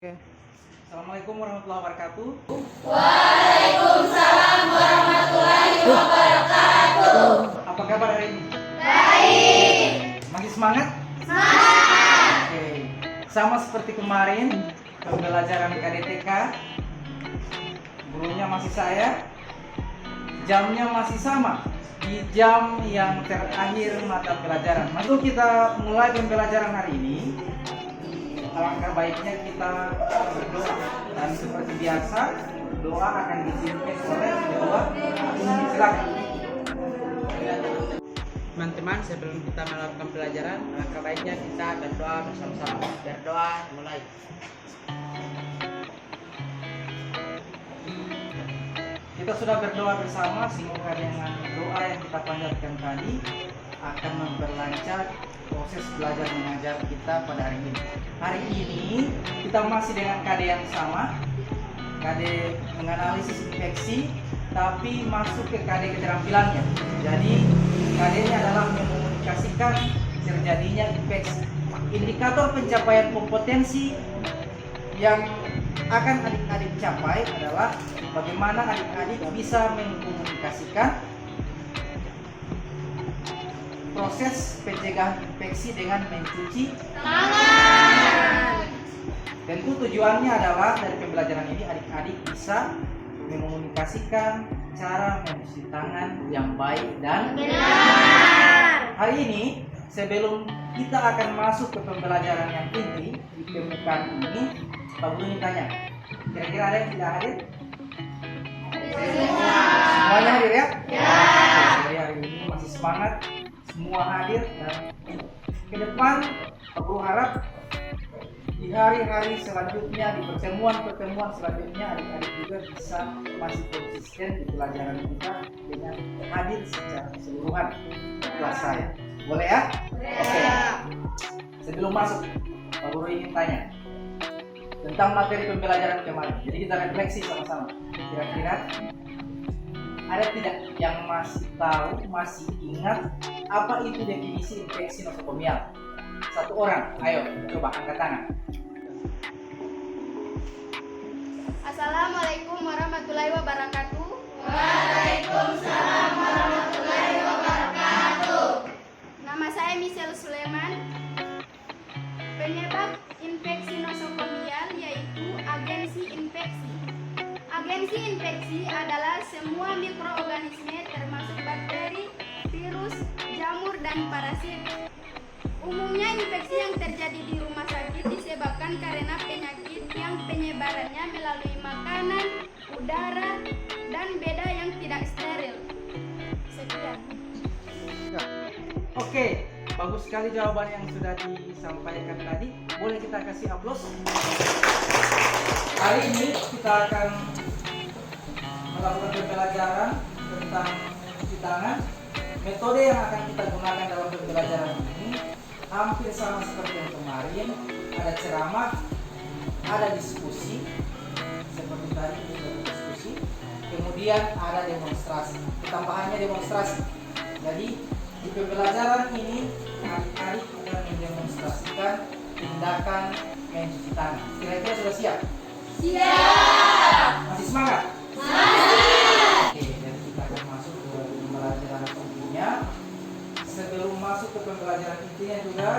Oke. Assalamualaikum warahmatullahi wabarakatuh. Waalaikumsalam warahmatullahi wabarakatuh. Apa kabar hari ini? Baik. Masih semangat? Semangat. Oke. Sama seperti kemarin, pembelajaran KDTK. Gurunya masih saya. Jamnya masih sama. Di jam yang terakhir mata pelajaran. Mari kita mulai pembelajaran hari ini. Alangkah baiknya kita berdoa, dan seperti biasa doa akan dipimpin oleh kedua. Silakan. Teman-teman, sebelum kita melakukan pelajaran, alangkah baiknya kita berdoa bersama-sama. Berdoa mulai. Kita sudah berdoa bersama, semoga dengan doa yang kita panjatkan tadi akan memperlancar proses belajar mengajar kita pada hari ini. Hari ini kita masih dengan KD yang sama, KD menganalisis infeksi, tapi masuk ke KD keterampilannya. Jadi KD-nya adalah mengomunikasikan terjadinya infeksi. Indikator pencapaian kompetensi yang akan adik-adik capai adalah bagaimana adik-adik bisa mengkomunikasikan proses pencegahan infeksi dengan mencuci Tangan. Tentu tujuannya adalah dari pembelajaran ini adik-adik bisa mengkomunikasikan cara mencuci tangan yang baik dan Benar. Hari ini sebelum kita akan masuk ke pembelajaran yang inti di permukaan ini, Pak Guru ini tanya, kira-kira ada yang tidak hadir? Semuanya hadir ya? Ya. Jadi hari ini masih semangat, semua hadir, dan ke depan Pak Guru harap di hari-hari selanjutnya, di pertemuan-pertemuan selanjutnya adik-adik juga bisa masih konsisten di pelajaran kita dengan hadir secara keseluruhan kelas saya. Boleh ya? Oke. Sebelum masuk, Pak Guru ingin tanya tentang materi pembelajaran kemarin. Jadi kita refleksi sama-sama. Kira-kira ada tidak yang masih tahu, masih ingat apa itu definisi infeksi nosokomial? Satu orang, ayo coba angkat tangan. Assalamualaikum warahmatullahi wabarakatuh. Waalaikumsalam warahmatullahi wabarakatuh. Nama saya Michelle Suleman. Penyebab infeksi nosokomial yaitu agensi infeksi. Agensi infeksi adalah semua mikroorganisme termasuk bakteri, virus, jamur, dan parasit. Umumnya infeksi yang terjadi di rumah sakit disebabkan karena penyakit yang penyebarannya melalui makanan, udara, dan beda yang tidak steril. Sekian. Oke, bagus sekali jawaban yang sudah disampaikan tadi. Boleh kita kasih aplaus? Hari ini kita akan melakukan pembelajaran tentang mencuci tangan. Metode yang akan kita gunakan dalam pembelajaran ini hampir sama seperti yang kemarin. Ada ceramah, ada diskusi, seperti tadi kita diskusi. Kemudian ada demonstrasi. Tambahannya demonstrasi. Jadi di pembelajaran ini adik-adik akan mendemonstrasikan tindakan mencuci tangan. Kira-kira sudah siap? Siap. Masih semangat? Masih. Oke, jadi kita akan masuk ke pembelajaran intinya. Sebelum masuk ke pembelajaran intinya juga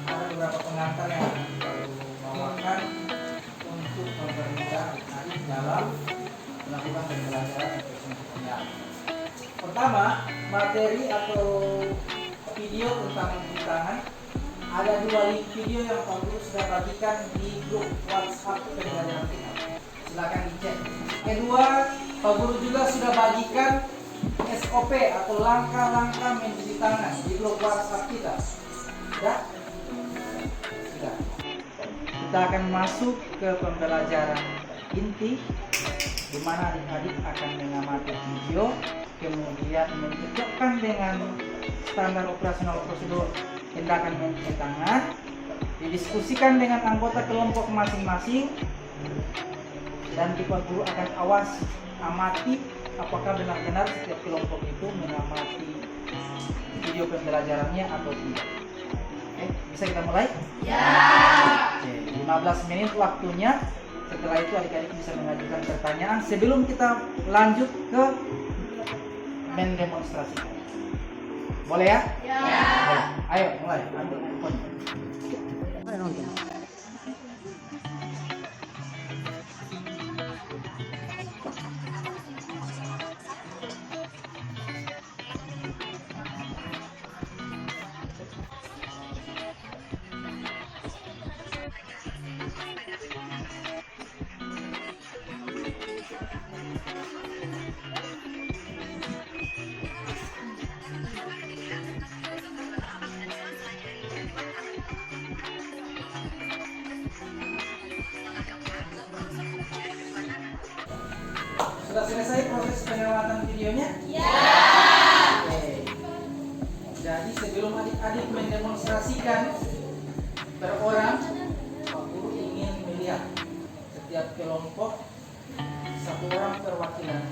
ada beberapa pengantar yang akan kita bawakan untuk mempermudah adik-adik dalam melakukan pembelajaran infeksi nosokomial. Pertama, materi atau video tentang mencuci tangan. Ada 2 link video yang Pak Guru sudah bagikan di grup WhatsApp pembelajaran kita. Silakan dicek. Kedua, Pak Guru juga sudah bagikan SOP atau langkah-langkah mencuci tangan di grup WhatsApp kita. Sudah? Sudah. Kita akan masuk ke pembelajaran inti, di mana adik-adik akan mengamati video, kemudian mencocokkan dengan standar operasional prosedur tindakan mencuci tangan, didiskusikan dengan anggota kelompok masing-masing, dan Pak Guru akan amati apakah benar-benar setiap kelompok itu mengamati video pembelajarannya atau tidak. Oke, bisa kita mulai? Ya. Oke, 15 menit waktunya. Setelah itu adik-adik bisa mengajukan pertanyaan sebelum kita lanjut ke mendemonstrasikan. Boleh ya? Ya. Boleh. Ayo mulai, ambil handphone. Sudah selesai proses pengamatan videonya? Ya. Oke. Jadi sebelum adik-adik mendemonstrasikan per orang, Pak Guru ingin melihat setiap kelompok satu orang perwakilan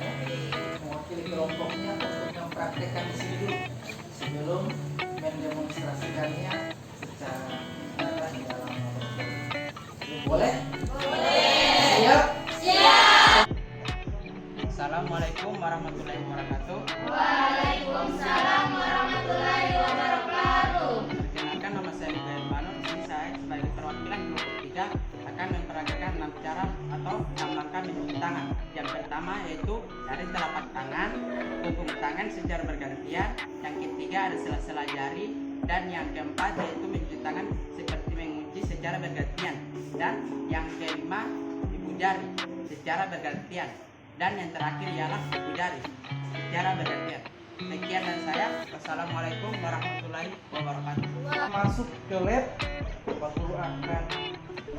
mewakili kelompoknya untuk mempraktekkan di sini dulu sebelum mendemonstrasikannya secara nyata di dalam laboratorium. Boleh? Boleh. Siap? Siap. Assalamualaikum warahmatullahi wabarakatuh. Waalaikumsalam warahmatullahi wabarakatuh. Perkenalkan, nama saya Ibrahim Bano. Di sini saya sebagai perwakilan kelompok 3 akan memperagakan 6 cara atau 6 langkah mencuci tangan. Yang pertama yaitu dari telapak tangan, punggung tangan secara bergantian. Yang ketiga ada sela-sela jari, dan yang keempat yaitu mencuci tangan seperti mengunci secara bergantian. Dan yang kelima ibu jari secara bergantian. Dan yang terakhir ialah ibu jari secara bergantian. Sekian dari saya. Wassalamualaikum warahmatullahi wabarakatuh. Masuk ke lab, Pak Guru akan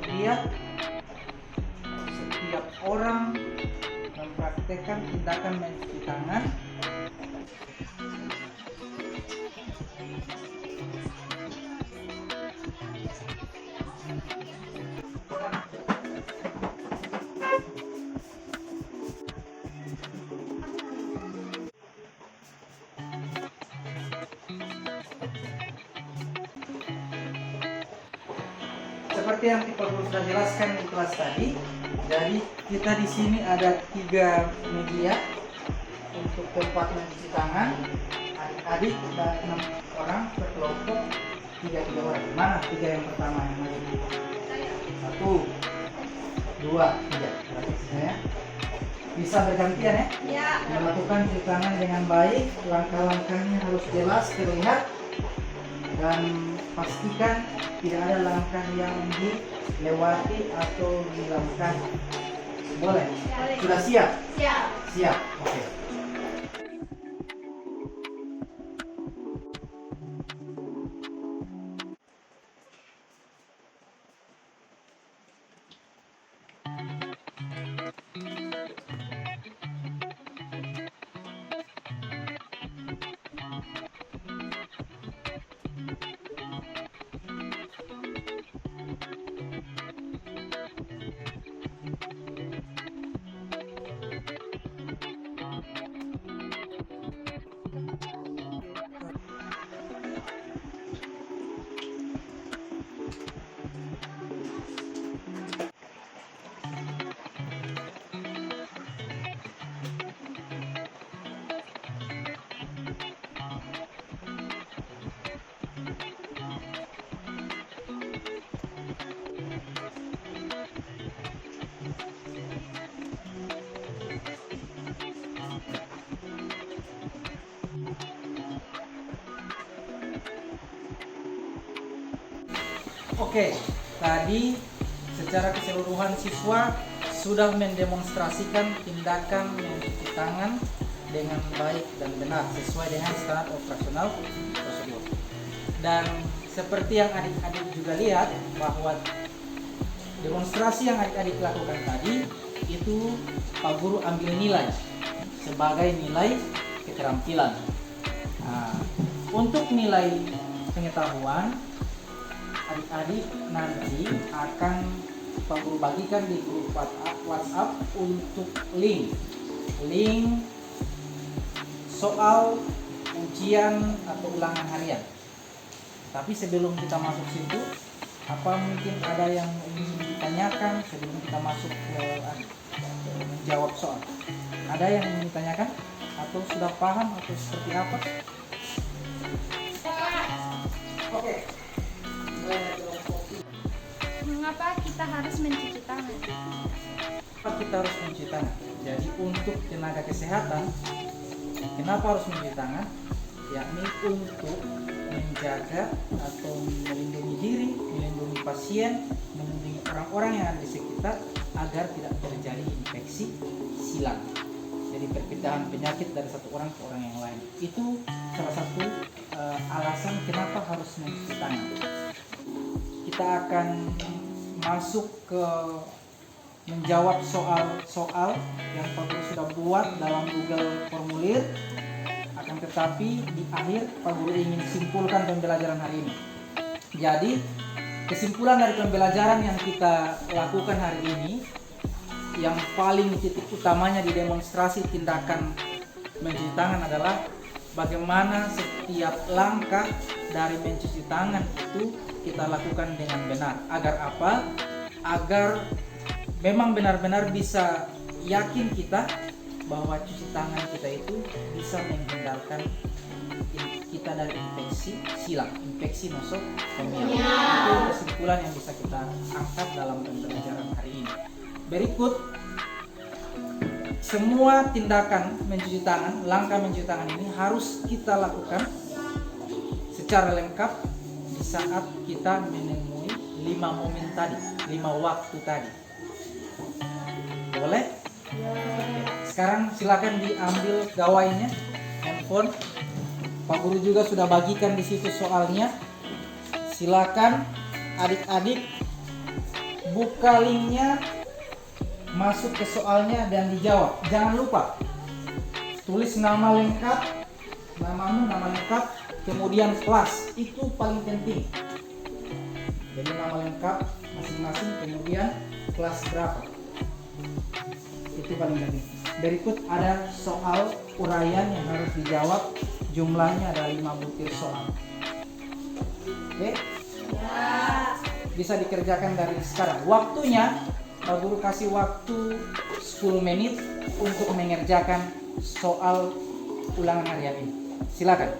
lihat setiap orang mempraktekkan tindakan mencuci tangan. Seperti yang Pak Guru sudah jelaskan di kelas tadi, jadi kita di sini ada 3 media untuk tempat mencuci tangan. Adik-adik ada 6 orang per kelompok, 3 orang. Mana 3 yang pertama yang ada? 1, 2, 3. Berarti saya bisa bergantian ya? Ya. Melakukan cuci tangan dengan baik, langkah-langkahnya harus jelas terlihat, dan pastikan tidak ada langkah yang dilewati atau dihilangkan. Boleh? Boleh. Sudah siap? Siap. Siap. Oke. Oke, tadi secara keseluruhan siswa sudah mendemonstrasikan tindakan mencuci tangan dengan baik dan benar sesuai dengan standar operasional prosedur. Dan seperti yang adik-adik juga lihat bahwa demonstrasi yang adik-adik lakukan tadi itu Pak Guru ambil nilai sebagai nilai keterampilan. Nah, untuk nilai pengetahuan adik-adik nanti akan Pak Guru bagikan di grup WhatsApp untuk link soal ujian atau ulangan harian. Tapi sebelum kita masuk situ, Apa mungkin ada yang ingin ditanyakan sebelum kita masuk ke menjawab soal? Ada yang ingin ditanyakan? Atau sudah paham atau seperti apa? Oke. Mengapa kita harus mencuci tangan? Kenapa kita harus mencuci tangan? Jadi untuk tenaga kesehatan, kenapa harus mencuci tangan? Yakni untuk menjaga atau melindungi diri, melindungi pasien, melindungi orang-orang yang ada di sekitar agar tidak terjadi infeksi silang. Jadi perpindahan penyakit dari satu orang ke orang yang lain. Itu salah satu alasan kenapa harus mencuci tangan. Kita akan masuk ke menjawab soal-soal yang Pak Guru sudah buat dalam Google Formulir. Akan tetapi di akhir Pak Guru ingin simpulkan pembelajaran hari ini. Jadi kesimpulan dari pembelajaran yang kita lakukan hari ini, yang paling titik utamanya di demonstrasi tindakan mencuci tangan adalah bagaimana setiap langkah dari mencuci tangan itu kita lakukan dengan benar. Agar apa? Agar memang benar-benar bisa yakin kita bahwa cuci tangan kita itu bisa menghindarkan kita dari infeksi silang, infeksi nosocomial. Itu kesimpulan yang bisa kita angkat dalam pembelajaran hari ini. Berikut semua tindakan mencuci tangan, langkah mencuci tangan ini harus kita lakukan secara lengkap di saat kita menemui 5 momen tadi, 5 waktu tadi. Boleh? Oke. Sekarang silakan diambil gawainya, handphone. Pak Guru juga sudah bagikan di situ soalnya. Silakan adik-adik buka linknya, masuk ke soalnya dan dijawab. Jangan lupa tulis nama lengkap, namamu, nama lengkap, kemudian kelas. Itu paling penting. Jadi nama lengkap masing-masing, kemudian kelas berapa. Itu paling penting. Berikut ada soal uraian yang harus dijawab. Jumlahnya ada 5 butir soal. Oke? Ya. Bisa dikerjakan dari sekarang. Waktunya Pak Guru kasih waktu 10 menit untuk mengerjakan soal ulangan harian ini. Silakan.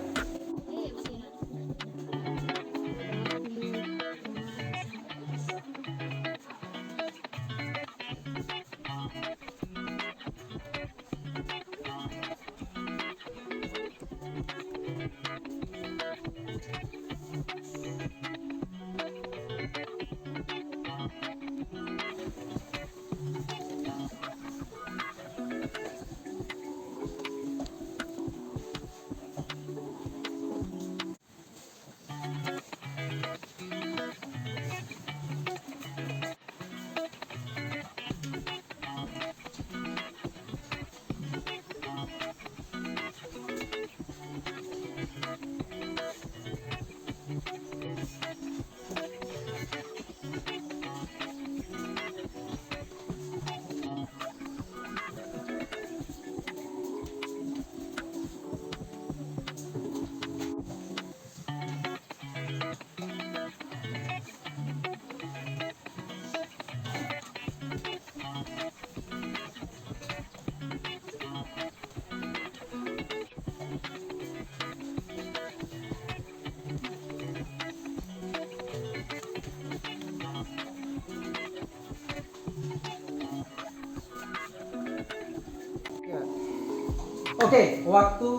Oke, waktu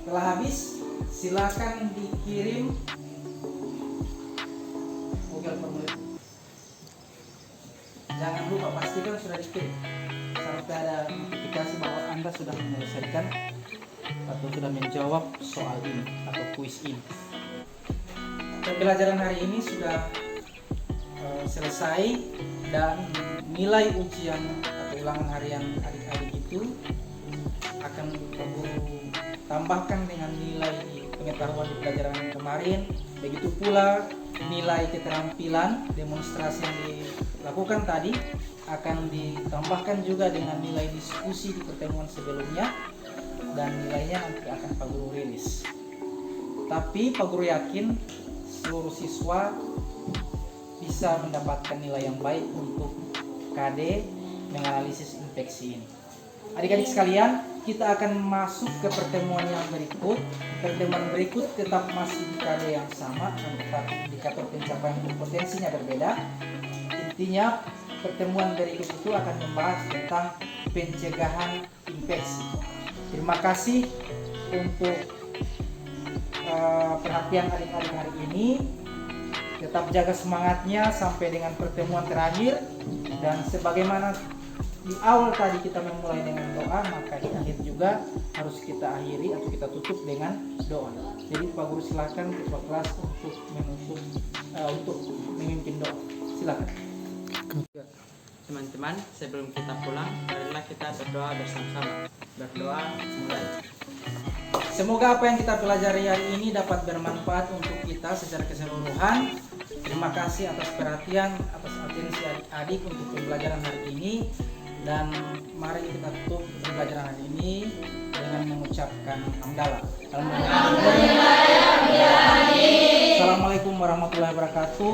telah habis. Silakan dikirim Google Formulir. Jangan lupa pastikan sudah dikirim sampai ada notifikasi bahwa Anda sudah menyelesaikan atau sudah menjawab soal ini atau kuis ini. Pembelajaran hari ini sudah selesai dan nilai ujian atau ulangan harian adik-adik itu akan Pak Guru tambahkan dengan nilai pengetahuan di pelajaran yang kemarin. Begitu pula nilai keterampilan demonstrasi yang dilakukan tadi akan ditambahkan juga dengan nilai diskusi di pertemuan sebelumnya, dan nilainya nanti akan Pak Guru rilis. Tapi Pak Guru yakin seluruh siswa bisa mendapatkan nilai yang baik untuk KD menganalisis infeksi ini. Adik-adik sekalian, kita akan masuk ke pertemuan yang berikut. Pertemuan berikut tetap masih di KD yang sama, tetapi indikator pencapaian kompetensinya berbeda. Intinya, pertemuan berikut itu akan membahas tentang pencegahan infeksi. Terima kasih untuk perhatian adik-adik hari ini. Tetap jaga semangatnya sampai dengan pertemuan terakhir. Dan sebagaimana di awal tadi kita memulai dengan doa, maka di akhir juga harus kita akhiri atau kita tutup dengan doa. Jadi Pak Guru silakan ketua kelas untuk memimpin doa. Silakan. Teman-teman, sebelum kita pulang, marilah kita berdoa bersama-sama. Berdoa mulai. Semoga apa yang kita pelajari hari ini dapat bermanfaat untuk kita secara keseluruhan. Terima kasih atas perhatian, atas atensi adik-adik untuk pembelajaran hari ini. Dan mari kita tutup pembelajaran hari ini dengan mengucapkan hamdalah. Assalamualaikum warahmatullahi wabarakatuh.